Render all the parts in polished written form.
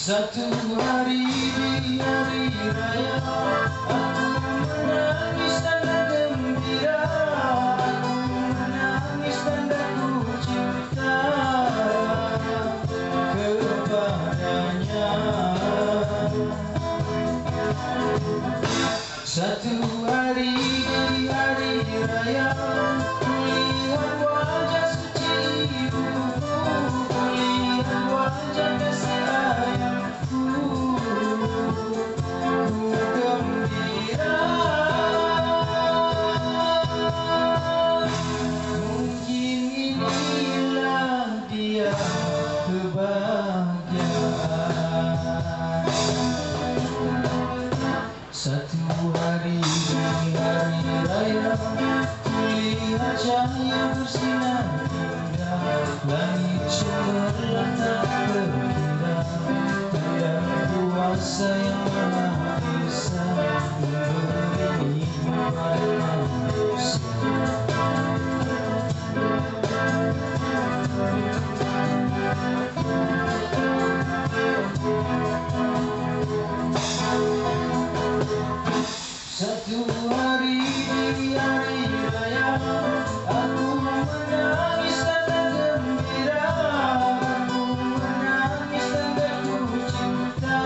Satu hari di hari raya, aku menangis tanda gembira, aku menangis tanda ku cinta kepadanya. Satu hari di hari raya, kulihat wajah suci ibuku, kulihat wajah kasih ayahku, ku gembira. Mungkin inilah dia kebahagiaan. Satu hari di hari raya, kulihat cahaya bersinar indah, langit cemerlang tak terkira, tanda kuasa yang Maha Esa memberi nikmat pada manusia. Satu hari di hari raya, aku menangis tanda gembira, aku menangis tanda ku cinta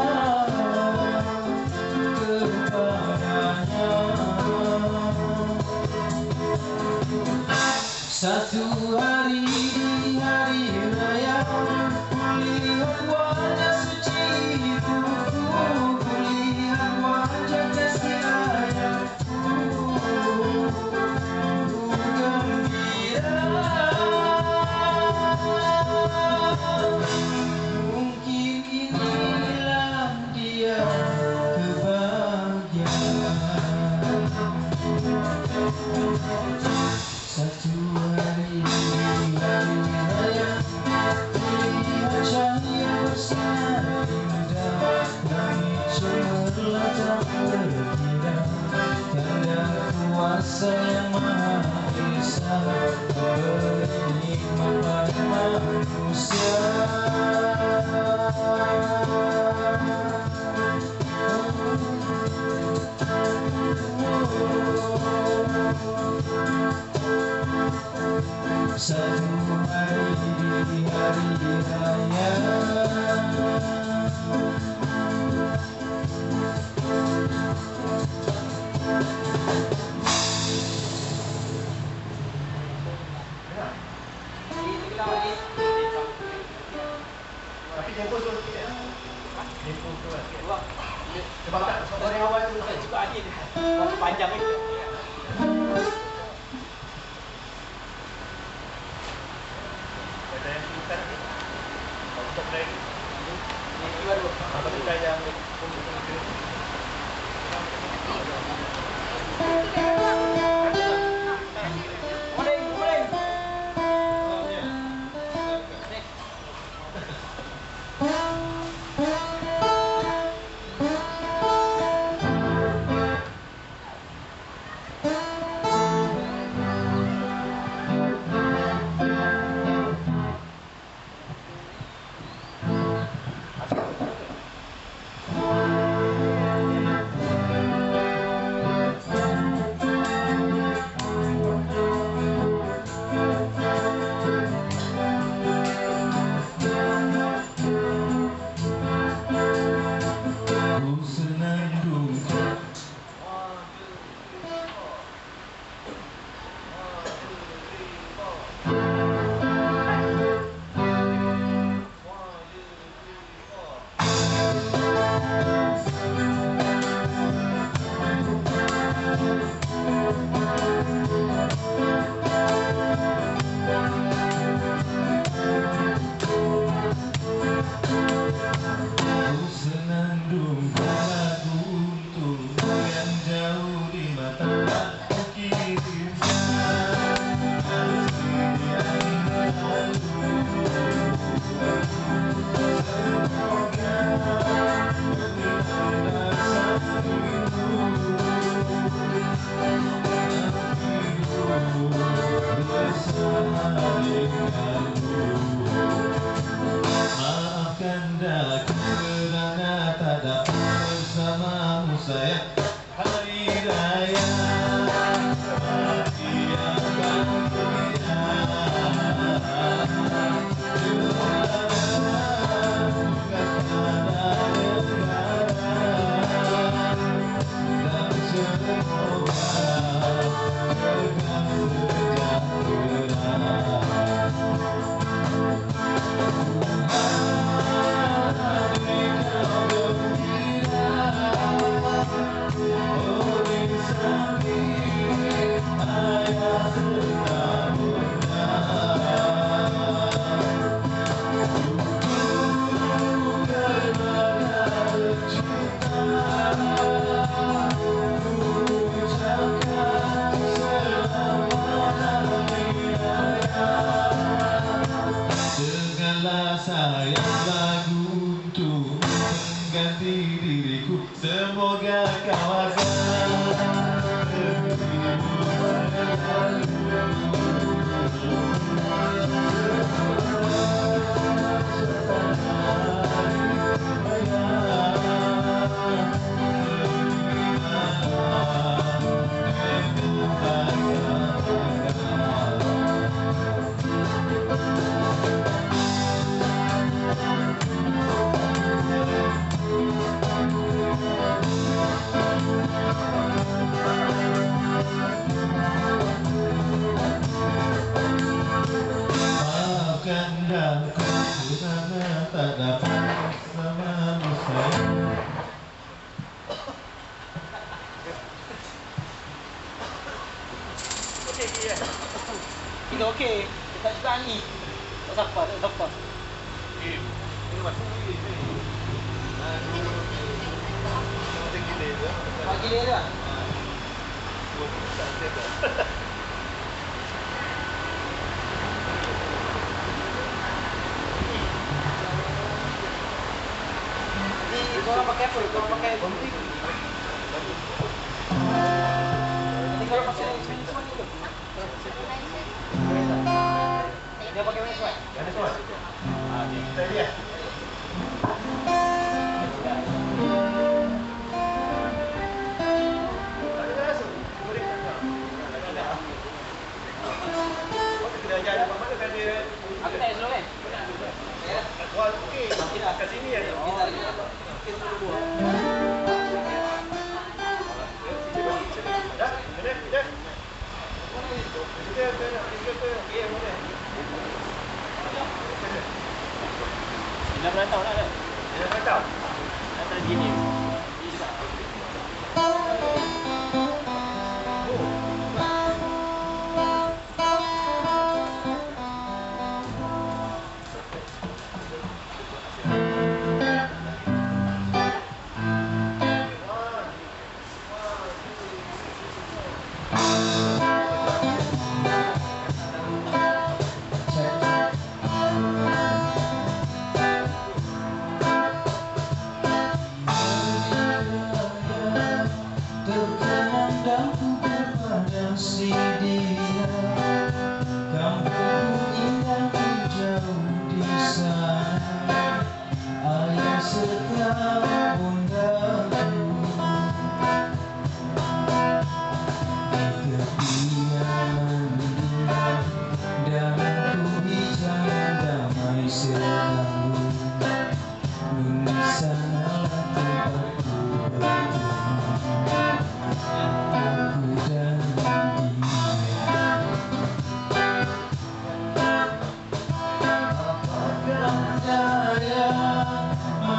kepadanya. Satu hari di hari raya, kulihat wajah suci ibuku, kulihat wajah kasih ayahku, ku gembira. Mungkin inilah dia kebahagiaan. Satu hari di hari raya, kulihat cahaya bersinar indah, langit cemerlang tak terkira, tanda kuasa yang Maha Esa memberi nikmat pada manusia. Satu hari di hari raya, tapi tempoh tu sikit ya. Tempoh tu sikit. Sebab tak dari awal tu cukup adil. Waktu panjang ni. Ada yang kita untuk break. Ini baru. Apa kita yang rasa yang lagu untuk mengganti diriku. Semoga kau akan tak dapat bersamamu sayang. Kita okey. Kita juga ni. Tak siapa, tak siapa. Ini masuk ni. Pagi dia dah. Korang pakai apa? Korang pakai bonting? Nanti korang pakai semua ni ke? Dia pakai mana suat? Mana suat? Ni kita lihat. Ada rasa? Boleh tak? Kita ajar apa mana kan dia? Aku tak esok kan? Wah, okey. Kat sini ada. Dah berantau nak ada? Dah berantau? Dah tergini.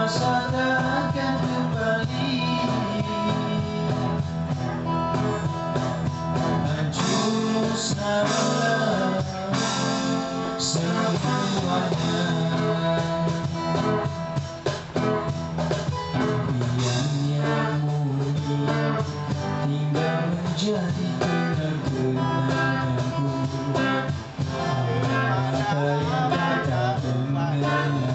Masa takkan kembali, hancur musnahlah semuanya. Impian yang murni tinggal menjadi kenang-kenanganku. Apa yang tak mengenangku.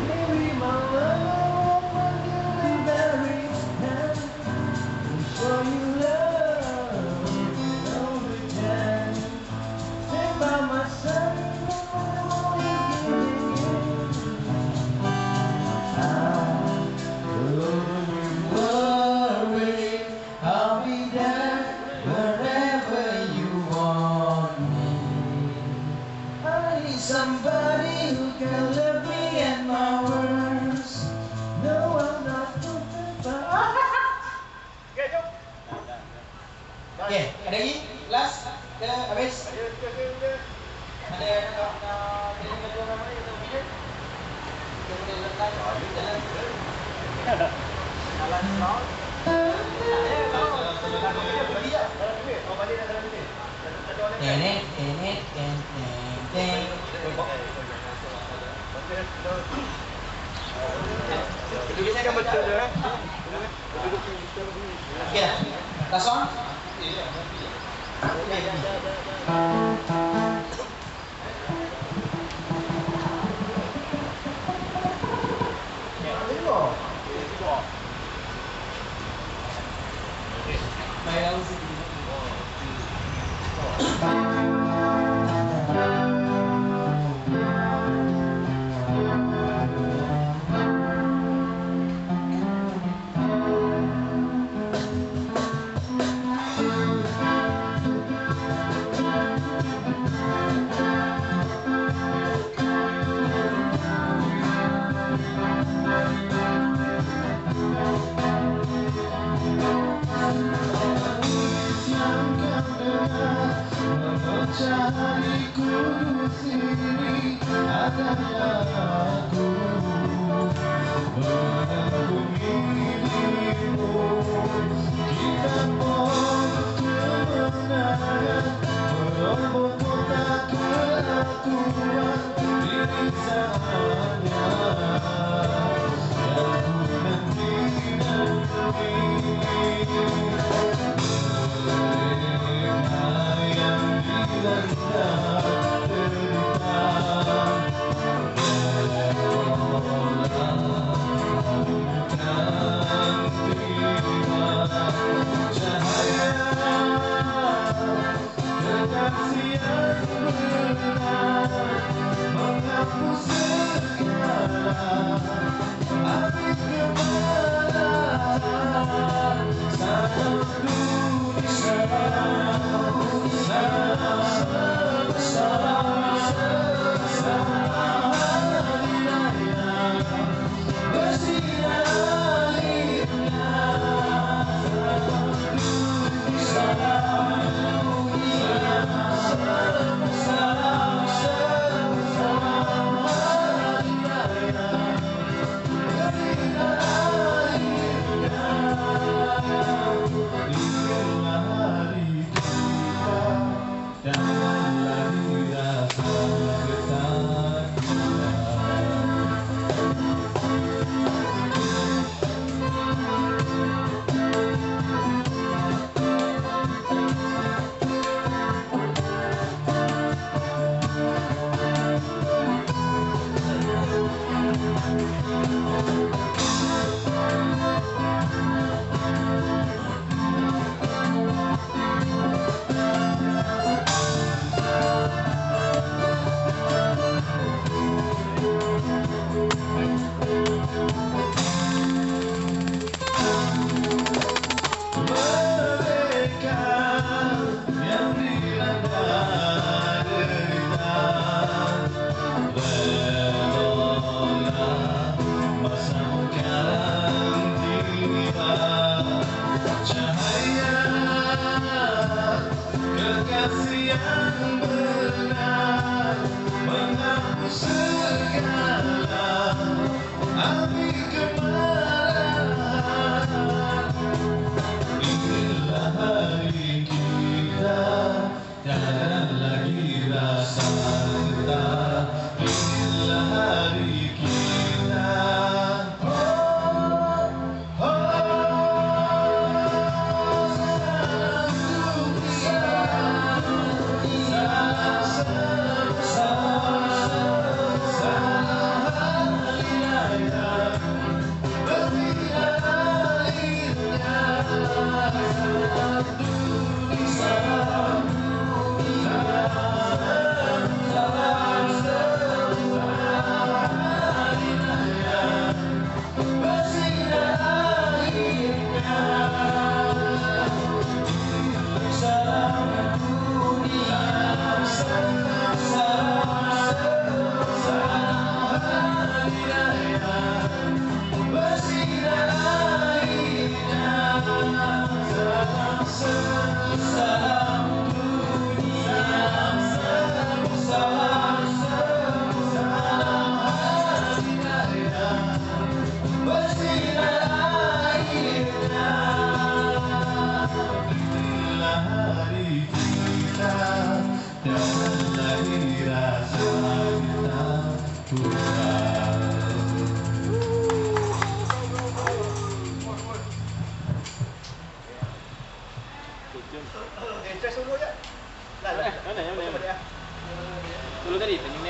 Baby, my love, I can very hand show you love all the time. Stay by my side, always giving don't worry, I'll be there wherever you want me. I need somebody who can love me at my worst. No, I'm not perfect, but Okey, jom. Okey, ada lagi? Last? Ke habis? Ada yang nak pilih kedua nama ni atau video? Kita boleh letak jalan. Jalan round. Lagu dia beli je. Dalam duit. Kau balik dalam duit. Satu orang ni. Tenet. Dudukkan betul je. Okey dah. Last one? Mencariku sini adalah aku menanggungi dirimu. Kita mohon kemenangan, merobot kota kelakuan diri saja yang ku nanti-nanti. Yang dilanda derita dan lagi rasa kita buat